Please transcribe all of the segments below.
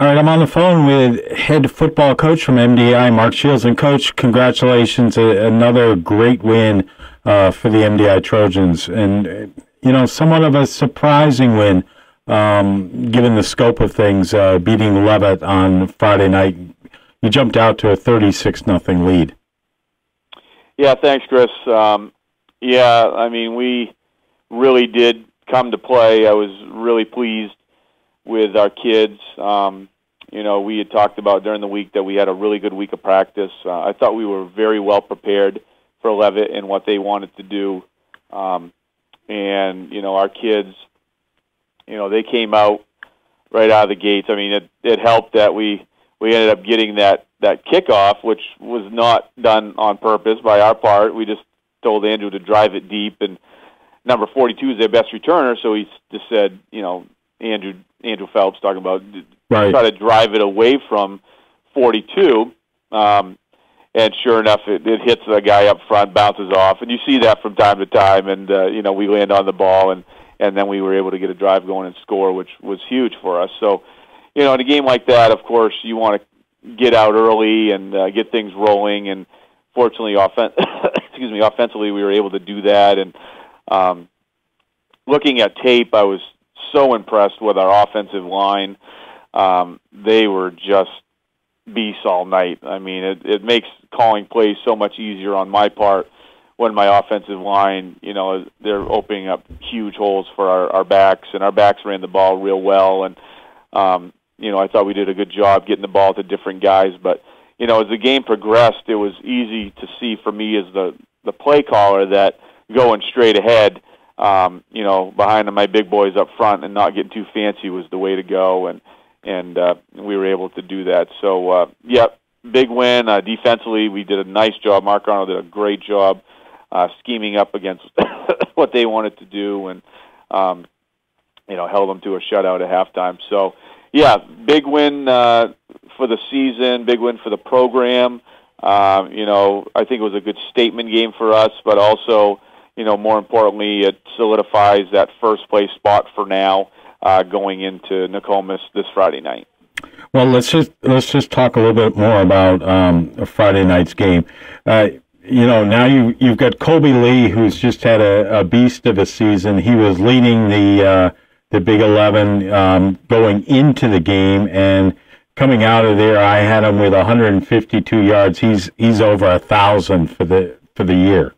All right, I'm on the phone with head football coach from MDI, Mark Shields. And Coach, congratulations, another great win for the MDI Trojans. And, somewhat of a surprising win, given the scope of things, beating Leavitt on Friday night. You jumped out to a 36-0 lead. Yeah, thanks, Chris. We really did come to play. I was really pleased with our kids. We had talked about during the week that we had a really good week of practice. I thought we were very well prepared for Leavitt and what they wanted to do. Our kids, they came out right out of the gates. I mean, it helped that we ended up getting that kickoff, which was not done on purpose by our part. We just told Andrew to drive it deep, and number 42 is their best returner, so he just said, Andrew Phelps talking about right. Try to drive it away from 42, and sure enough, it hits the guy up front, bounces off, and you see that from time to time, and we land on the ball, and then we were able to get a drive going and score, which was huge for us. So, in a game like that, of course, you want to get out early and get things rolling, and fortunately, offensively, we were able to do that. And looking at tape, I was so impressed with our offensive line. They were just beasts all night. I mean, it makes calling plays so much easier on my part when my offensive line, they're opening up huge holes for our backs, and our backs ran the ball real well. And, I thought we did a good job getting the ball to different guys. But, as the game progressed, it was easy to see for me as the play caller that going straight ahead, behind my big boys up front and not getting too fancy was the way to go, and we were able to do that. So, big win. Defensively, we did a nice job. Mark Arnold did a great job scheming up against what they wanted to do, and held them to a shutout at halftime. So, big win for the season, big win for the program. I think it was a good statement game for us, but also, more importantly, it solidifies that first place spot for now, going into Nokomis this Friday night. Well, let's just talk a little bit more about Friday night's game. Now you've got Colby Lee, who's just had a beast of a season. He was leading the Big 11 going into the game, and coming out of there, I had him with 152 yards. He's over 1,000 for the year.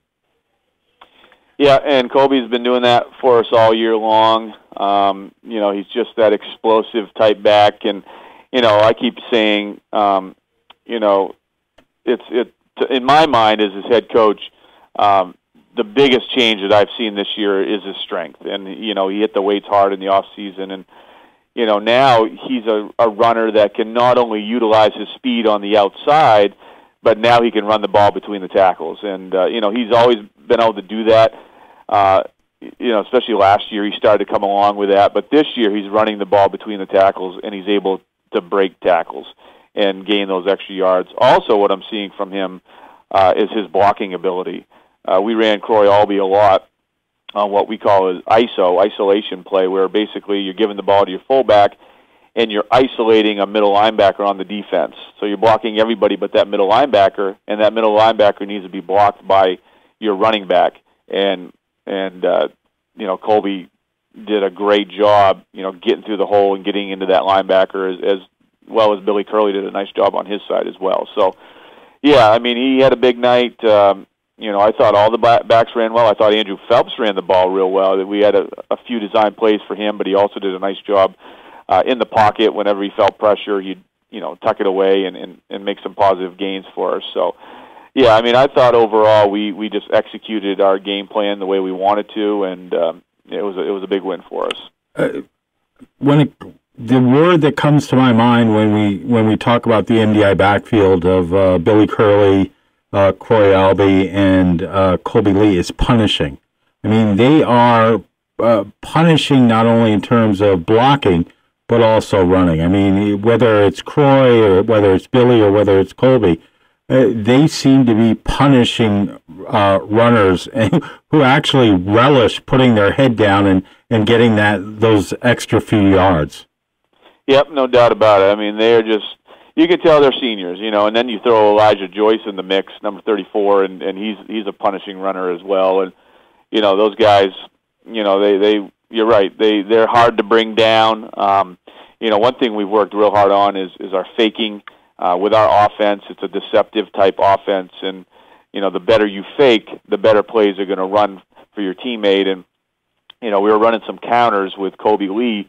Yeah, and Colby's been doing that for us all year long. He's just that explosive type back, and I keep saying, it's in my mind as his head coach, the biggest change that I've seen this year is his strength, and he hit the weights hard in the off season, and now he's a runner that can not only utilize his speed on the outside, but now he can run the ball between the tackles, and he's always been able to do that. Especially last year, he started to come along with that. But this year, he's running the ball between the tackles, and he's able to break tackles and gain those extra yards. Also, what I'm seeing from him is his blocking ability. We ran Croy Albee a lot on what we call an isolation play, where basically you're giving the ball to your fullback, and you're isolating a middle linebacker on the defense. So you're blocking everybody but that middle linebacker, and that middle linebacker needs to be blocked by your running back. And Colby did a great job, getting through the hole and getting into that linebacker as well as Billy Curley did a nice job on his side as well. So, he had a big night. I thought all the backs ran well. I thought Andrew Phelps ran the ball real well. We had a few design plays for him, but he also did a nice job in the pocket. Whenever he felt pressure, he'd tuck it away and make some positive gains for us. So, I thought overall we just executed our game plan the way we wanted to, and it was a big win for us. The word that comes to my mind when we talk about the MDI backfield of Billy Curley, Croy Albee, and Colby Lee is punishing. I mean, they are punishing not only in terms of blocking, but also running. I mean, whether it's Croy or whether it's Billy or whether it's Colby, they seem to be punishing runners who actually relish putting their head down and getting those extra few yards. Yep, no doubt about it. I mean, they're just, you can tell they're seniors, you know, and then you throw Elijah Joyce in the mix, number 34, and he's a punishing runner as well. And, you know, those guys, you know, you're right, they're hard to bring down. You know, one thing we've worked real hard on is our faking. With our offense, it's a deceptive type offense, and, you know, the better you fake, the better plays are going to run for your teammate. And, you know, we were running some counters with Kobe Lee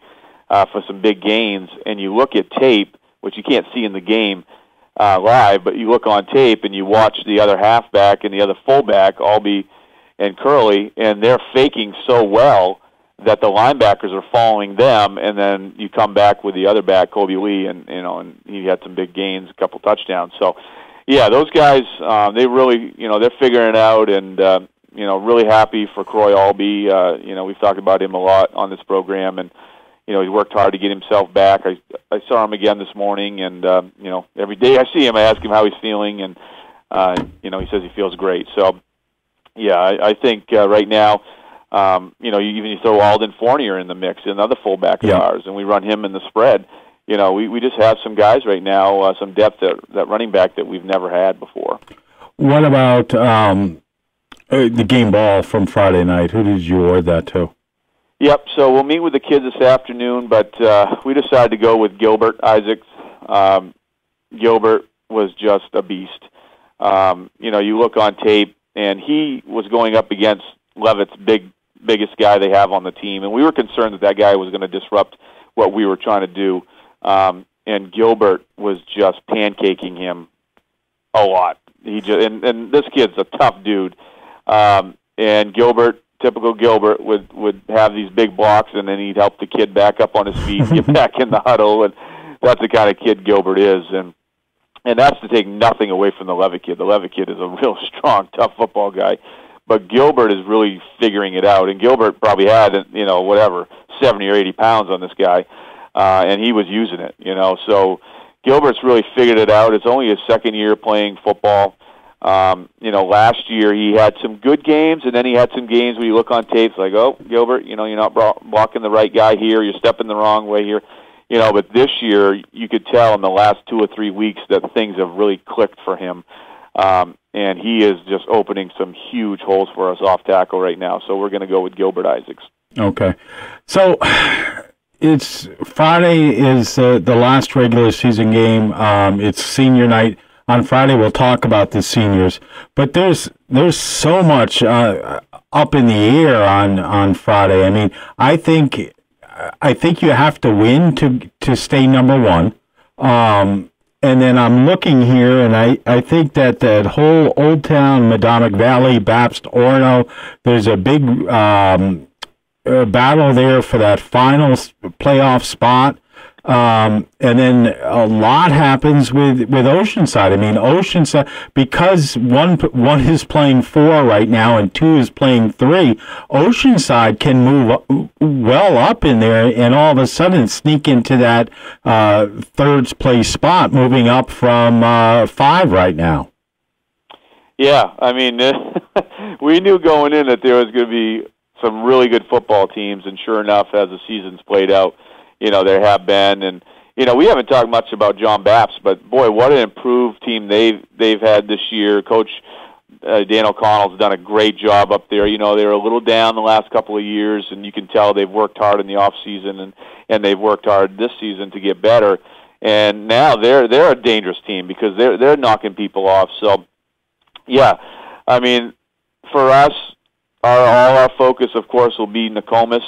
for some big gains, and you look at tape, which you can't see in the game live, but you look on tape and you watch the other halfback and the other fullback, Albee and Curley, and they're faking so well that the linebackers are following them, and then you come back with the other back, Kobe Lee, and, you know, and he had some big gains, a couple touchdowns. So, yeah, those guys, they really, you know, they're figuring it out, and, you know, really happy for Croy Albee. You know, we've talked about him a lot on this program, and, you know, he worked hard to get himself back. I saw him again this morning, and, you know, every day I see him, I ask him how he's feeling, and, you know, he says he feels great. So, yeah, I think right now, you know, you throw Alden Fournier in the mix, another fullback of ours, and we run him in the spread. You know, we just have some guys right now, some depth at running back that we've never had before. What about the game ball from Friday night? Who did you award that to? Yep, so we'll meet with the kids this afternoon, but we decided to go with Gilbert Isaacs. Gilbert was just a beast. You know, you look on tape, and he was going up against Leavitt's biggest guy they have on the team, and we were concerned that guy was going to disrupt what we were trying to do. And Gilbert was just pancaking him a lot. And this kid's a tough dude. And Gilbert, typical Gilbert, would have these big blocks, and then he'd help the kid back up on his feet, get back in the huddle, and that's the kind of kid Gilbert is. And that's to take nothing away from the Leavitt kid. The Leavitt kid is a real strong, tough football guy. But Gilbert is really figuring it out, and Gilbert probably had, you know, whatever, 70 or 80 pounds on this guy, and he was using it, you know. So Gilbert's really figured it out. It's only his second year playing football. You know, last year he had some good games, and then he had some games where you look on tapes like, oh, Gilbert, you know, you're not blocking the right guy here, you're stepping the wrong way here. You know, but this year you could tell in the last 2 or 3 weeks that things have really clicked for him. And he is just opening some huge holes for us off tackle right now. So we're going to go with Gilbert Isaacs. Okay. So it's Friday is the last regular season game. It's senior night. On Friday we'll talk about the seniors. But there's so much up in the air on Friday. I mean, I think you have to win to stay number one. And then I'm looking here, and I think that whole Old Town, Madomic Valley, Bapst, Orono, there's a big battle there for that final playoff spot. And then a lot happens with Oceanside. I mean, Oceanside, because one is playing 4 right now and 2 is playing 3, Oceanside can move well up in there and all of a sudden sneak into that third place spot, moving up from 5 right now. Yeah, I mean, we knew going in that there was going to be some really good football teams, and sure enough, as the season's played out, you know, there have been, and, you know, we haven't talked much about John Bapst, but boy, what an improved team they've had this year. Coach Dan O'Connell's done a great job up there. You know, they were a little down the last couple of years, and you can tell they've worked hard in the off season, and they've worked hard this season to get better. And now they're a dangerous team because they're knocking people off. So, yeah, I mean, for us, all our focus, of course, will be Nokomis.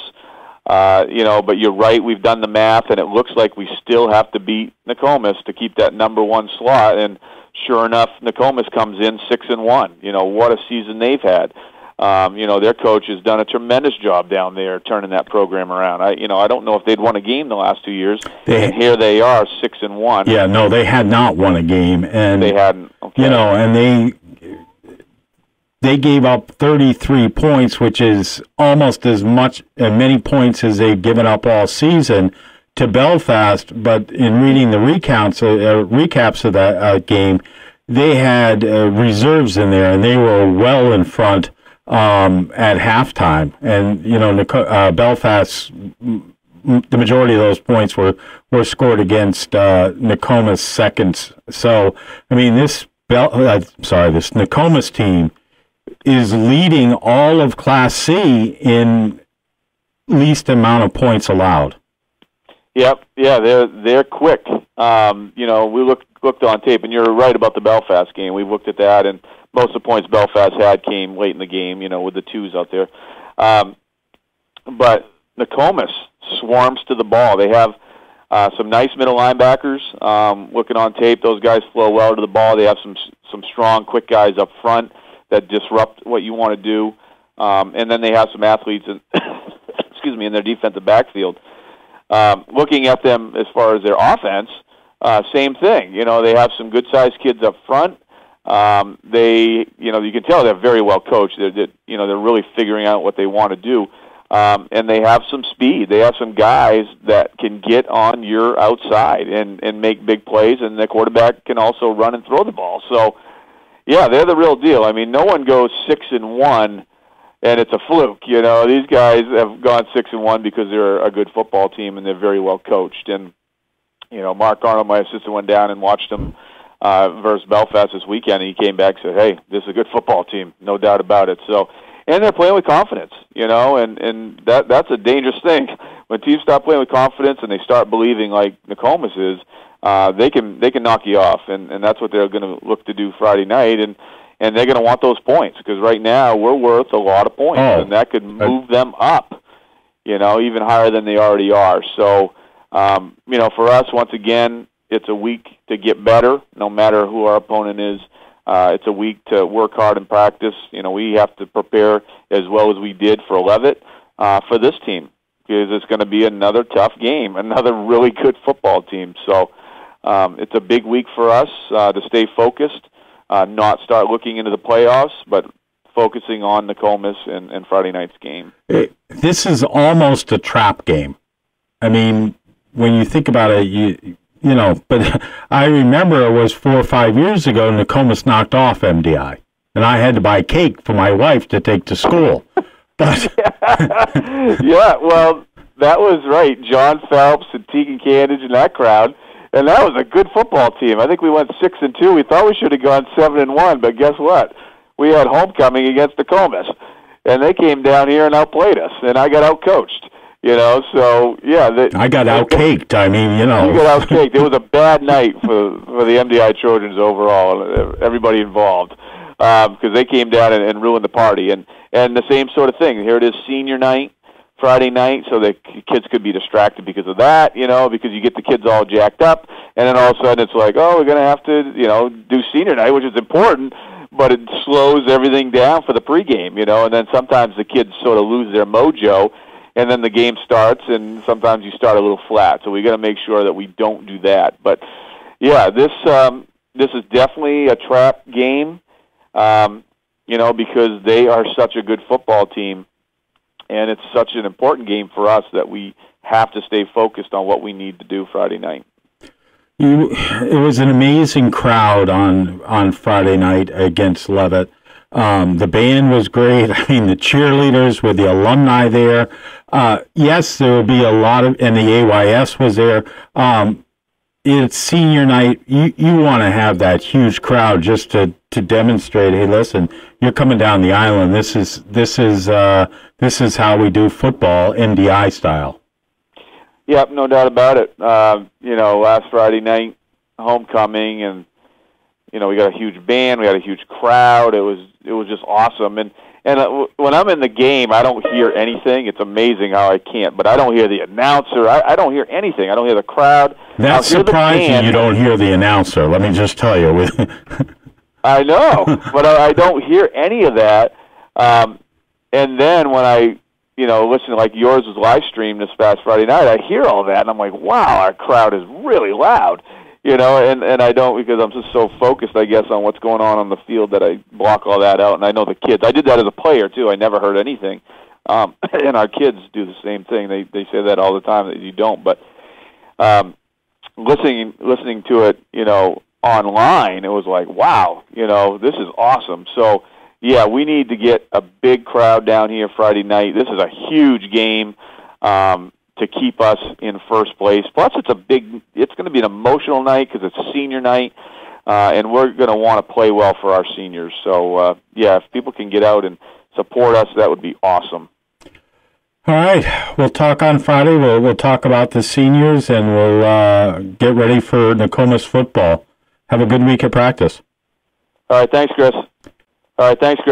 You know, but you're right, we've done the math, and it looks like we still have to beat Nokomis to keep that number 1 slot, and sure enough, Nokomis comes in 6-1. You know, what a season they've had. You know, their coach has done a tremendous job down there turning that program around. I don't know if they'd won a game the last 2 years, and here they are, 6-1. Yeah, no, they had not won a game, and they hadn't. Okay. You know, and they gave up 33 points, which is almost as many points as they've given up all season to Belfast. But in reading the recaps of that game, they had reserves in there, and they were well in front at halftime. And, you know, Belfast the majority of those points were scored against Nokomis seconds. So, I mean, this Nokomis team is leading all of Class C in least amount of points allowed. Yep, yeah, they're quick. We looked on tape, and you're right about the Belfast game. We've looked at that, and most of the points Belfast had came late in the game, with the twos out there. But Nokomis swarms to the ball. They have some nice middle linebackers. Looking on tape, those guys flow well to the ball. They have some strong, quick guys up front that disrupt what you want to do. And then they have some athletes in, in their defensive backfield. Looking at them as far as their offense, same thing. They have some good-sized kids up front. You can tell they're very well coached. They're really figuring out what they want to do. And they have some speed. They have some guys that can get on your outside and make big plays, and the quarterback can also run and throw the ball. So, yeah, they're the real deal. I mean, no one goes 6-1, and it's a fluke. These guys have gone 6-1 because they're a good football team and they're very well coached. And Mark Arnold, my assistant, went down and watched them versus Belfast this weekend, and he came back and said, "Hey, this is a good football team, no doubt about it." So, and they're playing with confidence, and that's a dangerous thing. When teams start playing with confidence and they start believing like Nokomis is, they can knock you off, and that's what they're going to look to do Friday night, and they're going to want those points because right now we're worth a lot of points, and that could move them up, even higher than they already are. So, for us, once again, it's a week to get better, no matter who our opponent is. It's a week to work hard and practice. We have to prepare as well as we did for Leavitt for this team because it's going to be another tough game, another really good football team. So it's a big week for us to stay focused, not start looking into the playoffs, but focusing on Nokomis and Friday night's game. This is almost a trap game. I mean, when you think about it, but I remember it was 4 or 5 years ago, Nokomis knocked off MDI, and I had to buy cake for my wife to take to school. But yeah, well, that was right. John Phelps and Tegan Candage and that crowd, and that was a good football team. I think we went 6-2. We thought we should have gone 7-1, but guess what? We had homecoming against Nokomis, and they came down here and outplayed us, and I got outcoached. So, yeah. I got outcaked. I mean, You got outcaked. It was a bad night for the MDI Trojans overall, everybody involved, because they came down and ruined the party. And the same sort of thing. Here it is senior night, Friday night, so the kids could be distracted because of that, because you get the kids all jacked up, and then all of a sudden it's like, oh, we're going to have to, do senior night, which is important, but it slows everything down for the pregame, and then sometimes the kids sort of lose their mojo, and then the game starts, and sometimes you start a little flat. So we got to make sure that we don't do that. But yeah, this is definitely a trap game, because they are such a good football team, and it's such an important game for us that we have to stay focused on what we need to do Friday night. It was an amazing crowd on Friday night against Leavitt. The band was great. I mean, the cheerleaders with the alumni there. Yes, there will be a lot of, and the AYS was there. It's senior night. You want to have that huge crowd just to demonstrate, hey, listen, you're coming down the island. This is how we do football, MDI style. Yep, no doubt about it. Last Friday night, homecoming, and we got a huge band, we had a huge crowd. It was just awesome. And when I'm in the game, I don't hear anything. It's amazing how I can't. But I don't hear the announcer. I don't hear anything. I don't hear the crowd. That's surprising you don't hear the announcer. Let me just tell you. I know, but I don't hear any of that. And then when I listen to like yours was live streamed this past Friday night, I hear all that, and I'm like, wow, our crowd is really loud. And I don't, because I'm just so focused, I guess, on what's going on the field that I block all that out. And I know the kids. I did that as a player, too. I never heard anything. And our kids do the same thing. They say that all the time, that you don't. But listening to it, online, it was like, wow, this is awesome. So, yeah, we need to get a big crowd down here Friday night. This is a huge game. to keep us in first place. Plus, it's going to be an emotional night because it's senior night, and we're going to want to play well for our seniors. So, yeah, if people can get out and support us, that would be awesome. All right, we'll talk on Friday. We'll talk about the seniors, and we'll get ready for Nokomis football. Have a good week at practice. All right, thanks, Chris. All right, thanks.